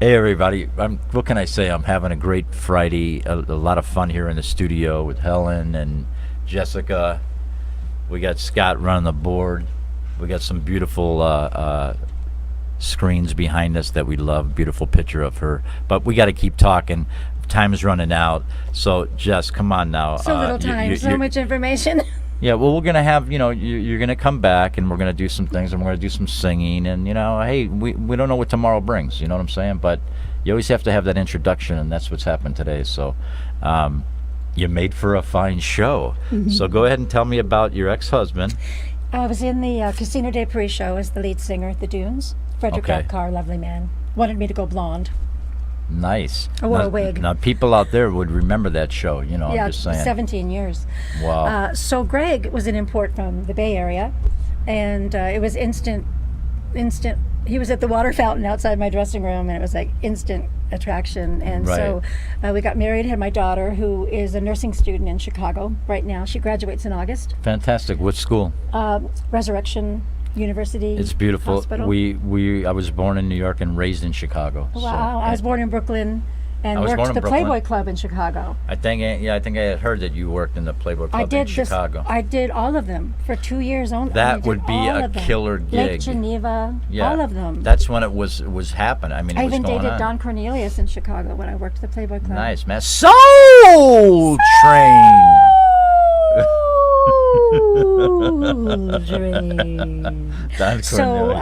Hey everybody, what can I say? I'm having a great Friday, a lot of fun here in the studio with Helen and Jessica. We got Scott running the board. We got some beautiful screens behind us that we love, beautiful picture of her. But we got to keep talking. Time is running out. So Jess, come on now. So little time, so much information. Yeah, well, we're going to have, you're going to come back and we're going to do some things and we're going to do some singing. And, hey, we don't know what tomorrow brings, you know what I'm saying? But you always have to have that introduction, and that's what's happened today. So you made for a fine show. Mm-hmm. So go ahead and tell me about your ex-husband. I was in the Casino de Paris show as the lead singer at the Dunes. Frederick Carr, lovely man. Wanted me to go blonde. Nice. I wore a wig. Now, people out there would remember that show, Yeah, I'm just saying. 17 years. Wow. So Greg was an import from the Bay Area, and it was instant. He was at the water fountain outside my dressing room, and it was like instant attraction. And so we got married, had my daughter, who is a nursing student in Chicago right now. She graduates in August. Fantastic. What school? Resurrection University. It's beautiful. Hospital. I was born in New York and raised in Chicago. Wow. So, I was born in Brooklyn and worked at the Playboy Club in Chicago. I think I had heard that you worked in the Playboy Club in Chicago. I did all of them for 2 years only. That would be a killer gig. Lake Geneva, all of them. That's when it was happening. I mean, I even dated Don Cornelius in Chicago when I worked at the Playboy Club. Nice, man. Soul Train. So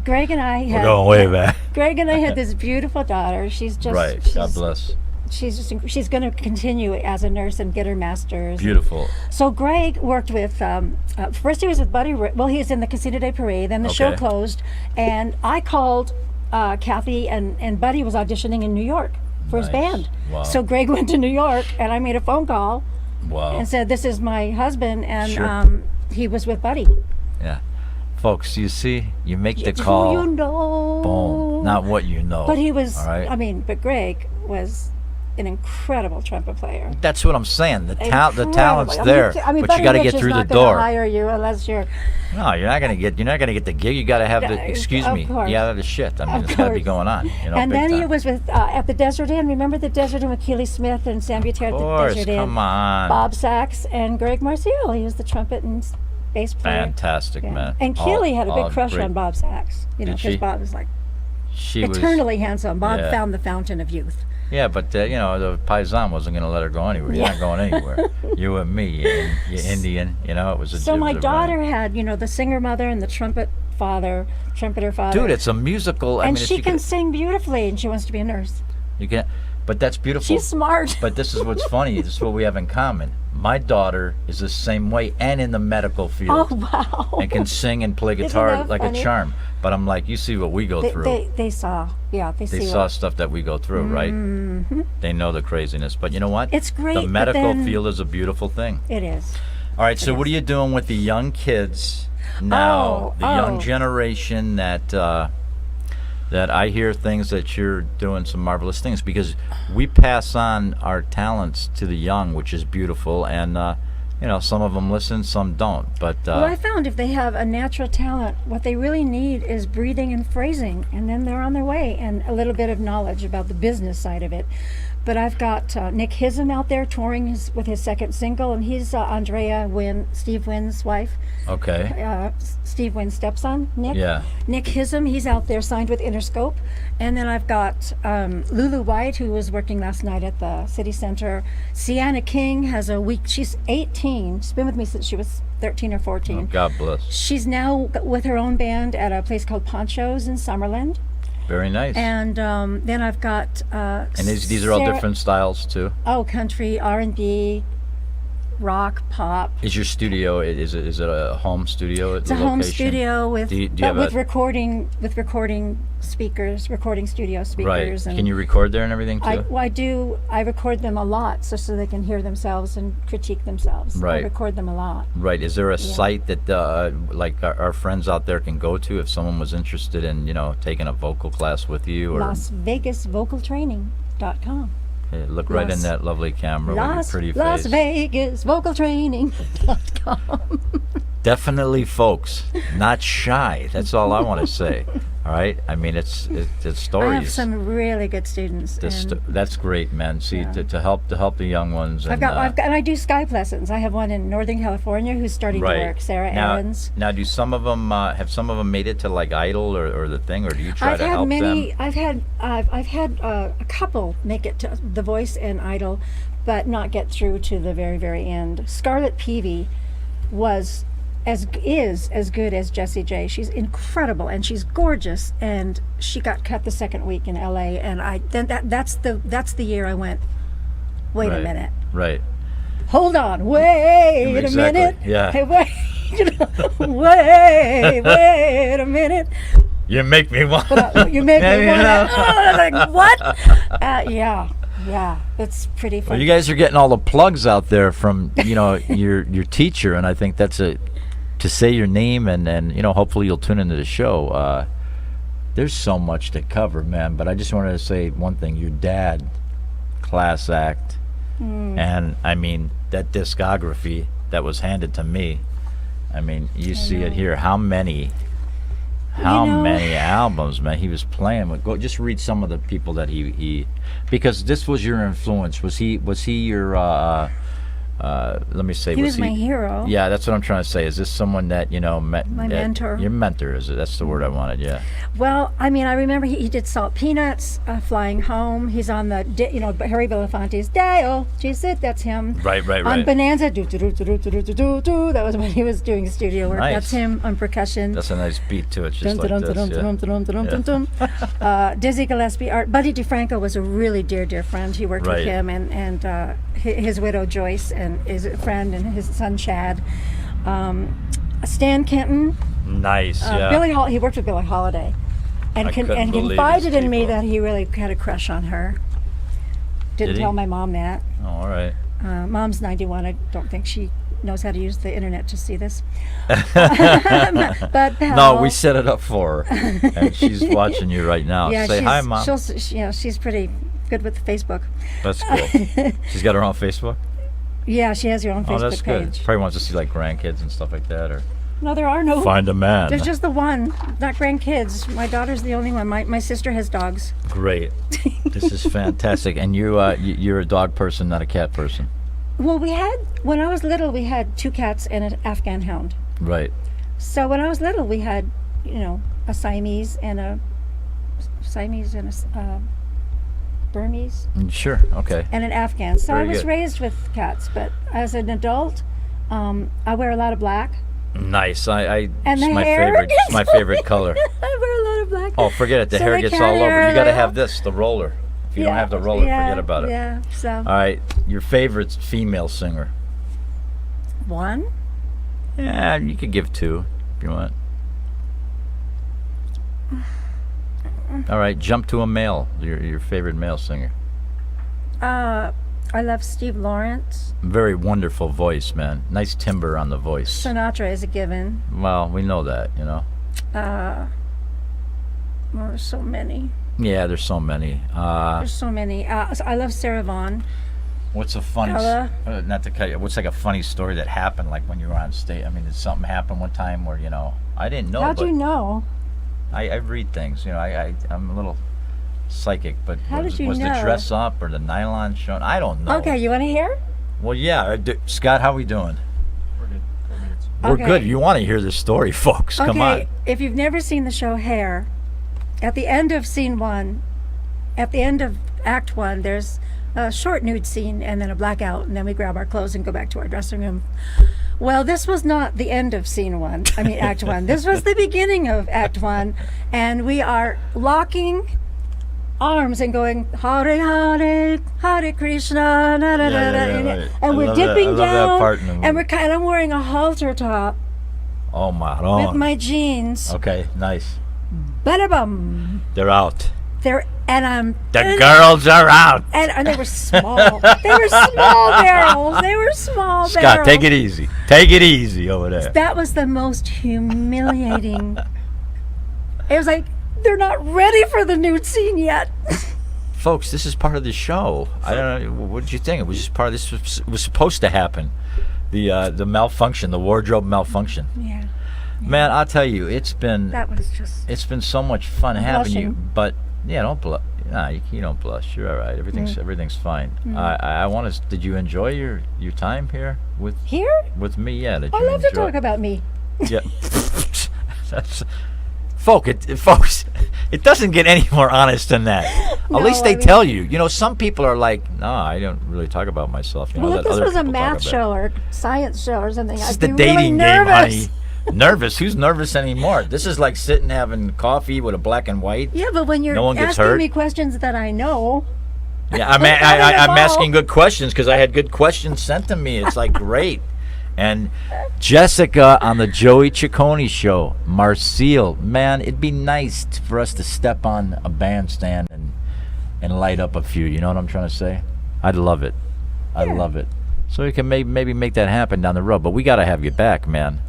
Greg and I had. We're going way back. Greg and I had this beautiful daughter. She's just right. God bless. She's going to continue as a nurse and get her master's. Beautiful. So Greg worked with. First, he was with Buddy. Well, he was in the Casino de Paris. Then the show closed, and I called Kathy, and Buddy was auditioning in New York for his band. Wow. So Greg went to New York, and I made a phone call. Wow. And said, "This is my husband," and he was with Buddy. Yeah. Folks, you see, you make the call. You know. Boom. Not what you know. But he was, all right? But Greg was an incredible trumpet player. That's what I'm saying. The talent's there, but you got to get through the door. Hire you unless you're. No, you're not gonna get the gig. You got to have the. Excuse me. Yeah, the shit. I mean, it's got to be going on. And then he was with at the Desert Inn. Remember the Desert Inn with Keely Smith and Sam Butera at the Desert Inn. Come on. Bob Sachs and Greg Marciel. He was the trumpet and bass player. Fantastic, man. And Keely had a big crush on Bob Sachs. Because Bob was like eternally handsome. Bob found the fountain of youth. Yeah, but the Paisan wasn't going to let her go anywhere. You're not going anywhere. You and me, you Indian. It was a. So my daughter had, the singer mother and the trumpeter father. Dude, it's a musical. And she can sing beautifully, and she wants to be a nurse. You can, but that's beautiful. She's smart. But this is what's funny. This is what we have in common. My daughter is the same way, and in the medical field. Oh wow! And can sing and play guitar like a charm. But I'm like, you see what we go through. They saw stuff that we go through, right? Mm-hmm. They know the craziness. But you know what? It's great. The medical field is a beautiful thing. It is. All right, so what are you doing with the young kids now? The young generation that I hear things that you're doing some marvelous things, because we pass on our talents to the young, which is beautiful, and some of them listen, some don't. But well, I found if they have a natural talent, what they really need is breathing and phrasing, and then they're on their way, and a little bit of knowledge about the business side of it. But I've got Nick Hism out there touring with his second single, and he's Steve Wynn's wife. Okay. Steve Wynn's stepson, Nick. Yeah. Nick Hism, he's out there signed with Interscope. And then I've got Lulu White, who was working last night at the City Center. Sienna King has a week. She's 18. She's been with me since she was 13 or 14. Oh, God bless. She's now with her own band at a place called Ponchos in Summerlin. Very nice. And then I've got and these are all different styles too. Oh, country, R&B, rock, pop. Is your studio? Is it a home studio? It's a home studio with recording speakers, recording studio speakers. Right. And can you record there and everything too? I do. I record them a lot so they can hear themselves and critique themselves. Right. I record them a lot. Right. Is there a site that like our friends out there can go to if someone was interested in taking a vocal class with you? Or LasVegasVocalTraining.com. Hey, look right in that lovely camera with your pretty face. LasVegasVocalTraining.com. Definitely, folks, not shy. That's all I want to say. All right. I mean, it's stories. I have some really good students. That's great, man. See, Yeah. to help the young ones. I've got, and I do Skype lessons. I have one in Northern California who's starting to work, Sarah Aarons. Now, do some of them have some of them made it to like Idol or the thing, or do you try to help them? I've had a couple make it to The Voice and Idol, but not get through to the very, very end. Scarlett Peavy is as good as Jessie J. She's incredible and she's gorgeous, and she got cut the second week in LA, and that's the year I went, wait a minute. Right. Hold on, wait a minute. Yeah. Hey, wait. wait a minute. You make me want. You make me want. Oh, like what? Yeah, it's pretty fun. Well, you guys are getting all the plugs out there from your teacher, and I think that's to say your name and hopefully you'll tune into the show. There's so much to cover, man. But I just wanted to say one thing: your dad, class act, and I mean that discography that was handed to me. I mean, you see it here. How many albums, man, he was playing with? Go just read some of the people that he because this was your influence. Was he your let me say, he was my hero. Yeah, that's what I'm trying to say. Is this someone that met my mentor? Your mentor, is it? That's the word I wanted. Yeah. Well, I mean, I remember he did Salt Peanuts, Flying Home. He's on the Harry Belafonte's Dale. Geez, that's him. Right. On Bonanza, that was when he was doing studio work. Nice. That's him on percussion. That's a nice beat to it, just like this. Dizzy Gillespie, Buddy DeFranco was a really dear friend. He worked with him and his widow Joyce and his friend and his son Chad. Stan Kenton. Nice. Yeah. Billie he worked with Billie Holiday, and confided in me that he really had a crush on her. Didn't tell my mom that. Oh, all right. Mom's 91. I don't think she knows how to use the internet to see this. But no, we set it up for her, and she's watching you right now. Yeah, say hi, Mom. She's pretty good with Facebook. That's cool. She's got her own Facebook? Yeah, she has her own Facebook page. Oh, that's good. She probably wants to see like grandkids and stuff like that, or no, there are no. Find a man. There's just the one, not grandkids. My daughter's the only one. My sister has dogs. Great. This is fantastic. And you're a dog person, not a cat person. Well, when I was little, we had 2 cats and an Afghan hound. Right. So when I was little, we had, a Siamese and a Burmese. Sure. Okay. And an Afghan. So Very I was good. raised with cats, but as an adult, I wear a lot of black. Nice. And it's my hair favorite. It's my favorite color. I wear a lot of black. Oh, forget it. The hair gets all over. You got to have this, the roller. If you don't have the roller, forget about it. Yeah. So. All right. Your favorite female singer? One. Yeah, you could give 2 if you want. All right, jump to a male. Your favorite male singer. I love Steve Lawrence. Very wonderful voice, man. Nice timbre on the voice. Sinatra is a given. Well, we know that, Well, there's so many. Yeah, there's so many. There's so many. I love Sarah Vaughan. What's a funny? Not to cut you. What's like a funny story that happened, like when you were on stage? I mean, did something happen one time where I didn't know? How'd you know? I read things. I'm a little psychic, but was know? the dress up or the nylon shown? I don't know. Okay, you want to hear? Well, yeah. Scott, how we doing? We're good. We're good. You want to hear this story, folks? Come on. Okay, if you've never seen the show Hair, at the end of scene 1, at the end of Act 1, there's a short nude scene and then a blackout, and then we grab our clothes and go back to our dressing room. Well, this was not the end of scene 1. I mean, Act 1. This was the beginning of Act 1, and we are locking arms and going Hare Hare Hare Krishna, na, na, na, na, right. and we're dipping down, part in the movie. and we're kind of wearing a halter top Oh my with God. my jeans. Okay, nice. Bada-bum. They're out. And The girls are out. and they were small. They were small barrels. They were small Scott, barrels. take it easy. Take it easy over there. That was the most humiliating. It was like they're not ready for the nude scene yet. Folks, this is part of the show. I don't know. What did you think? It was just part of this. Was supposed to happen. The malfunction, the wardrobe malfunction. Yeah. Man, I'll tell you, it's been so much fun having you. blushing. But yeah, don't blush. Nah, you don't blush. You're all right. Everything's fine. I want to. Did you enjoy your time here with me? Yeah. Did I you love to enjoy? talk about me. Yeah. Folks, it doesn't get any more honest than that. No, At least they I mean- tell you. You know, some people are like, no, I don't really talk about myself. You know, Well, if let this other was a people talk math about it. show or science show or something, This is I'd the be really dating game, nervous. honey. Nervous? Who's nervous anymore? This is like sitting having coffee with a black and white. Yeah, but when you're No one gets asking hurt. me questions that I know, Yeah, I'm asking good questions because I had good questions sent to me. It's like great. And Jessica on the Joey Ciccone show, Marciel, man, it'd be nice for us to step on a bandstand and light up a few. You know what I'm trying to say? I'd love it. I'd love it. So we can maybe make that happen down the road. But we got to have you back, man.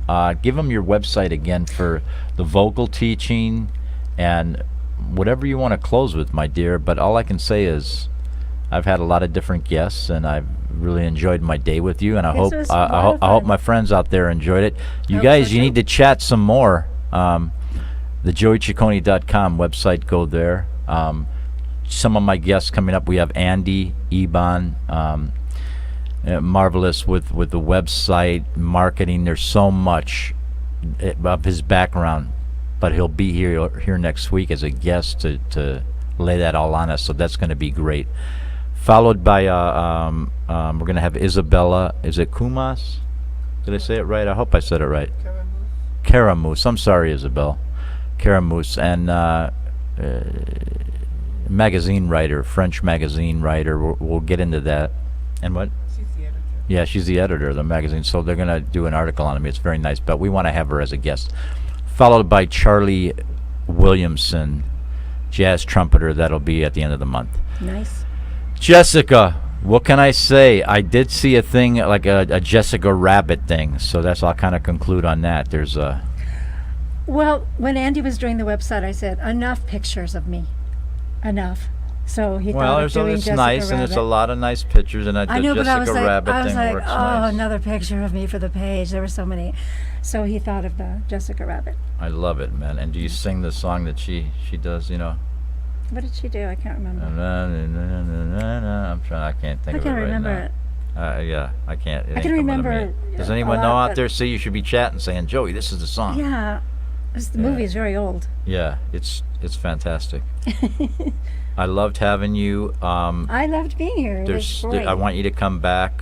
Give them your website again for the vocal teaching and whatever you want to close with, my dear. But all I can say is I've had a lot of different guests, and I've really enjoyed my day with you. And I hope was a lot of I hope fun. my friends out there enjoyed it. You Hope guys, so you too. need to chat some more. The joeyciccone.com website. Go there. Some of my guests coming up. We have Andy Eban. Marvelous with the website marketing. There's so much of his background, but he'll be here next week as a guest to lay that all on us. So that's going to be great. Followed by we're going to have Isabella. Is it Kumas? Did I say it right? I hope I said it right. Caramus. I'm sorry, Isabel. Caramus and magazine writer, French magazine writer. We'll get into that. And what? Yeah, she's the editor of the magazine, so they're going to do an article on me. It's very nice, but we want to have her as a guest. Followed by Charlie Williamson, jazz trumpeter. That'll be at the end of the month. nice. Jessica, what can I say? I did see a thing, like a Jessica Rabbit thing, so that's I'll kind of conclude on that. There's a... Well, when Andy was doing the website, I said, enough pictures of me. Enough. So he thought of doing it's Jessica nice, Rabbit. and it's a lot of nice pictures, and the I know, but Jessica I was like, Rabbit thing oh, works nice. another picture of me for the page. There were so many. So he thought of the Jessica Rabbit. I love it, man. And do you sing the song that she does, you know? What did she do? I can't remember. I'm trying. I can't think I of can't it right remember now. it. Yeah, I can't. It I ain't can coming to remember me. Does a anyone lot, know out but- there? See, you should be chatting, saying, "Joey, this is the song." Yeah. The movie is very old. Yeah, it's fantastic. I loved having you. I loved being here. It was great. I want you to come back.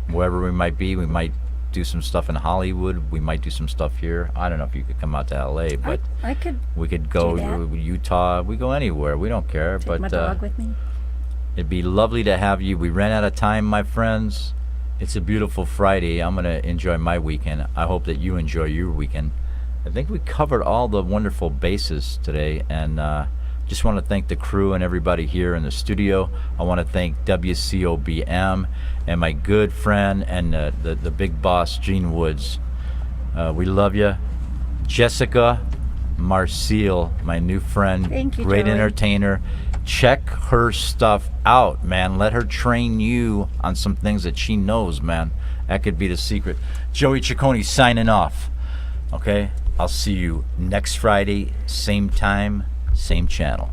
Wherever we might be, we might do some stuff in Hollywood. We might do some stuff here. I don't know if you could come out to LA, but I could we could go do that. Utah. We go anywhere. We don't care. take but my dog with me. it'd be lovely to have you. We ran out of time, my friends. It's a beautiful Friday. I'm going to enjoy my weekend. I hope that you enjoy your weekend. I think we covered all the wonderful bases today, and just want to thank the crew and everybody here in the studio. I want to thank WCOBM and my good friend and the big boss, Gene Woods. We love you. Jessica Marciel, my new friend, Thank you, great Joey. entertainer. Check her stuff out, man. Let her train you on some things that she knows, man. That could be the secret. Joey Ciccone signing off. Okay? I'll see you next Friday, same time, same channel.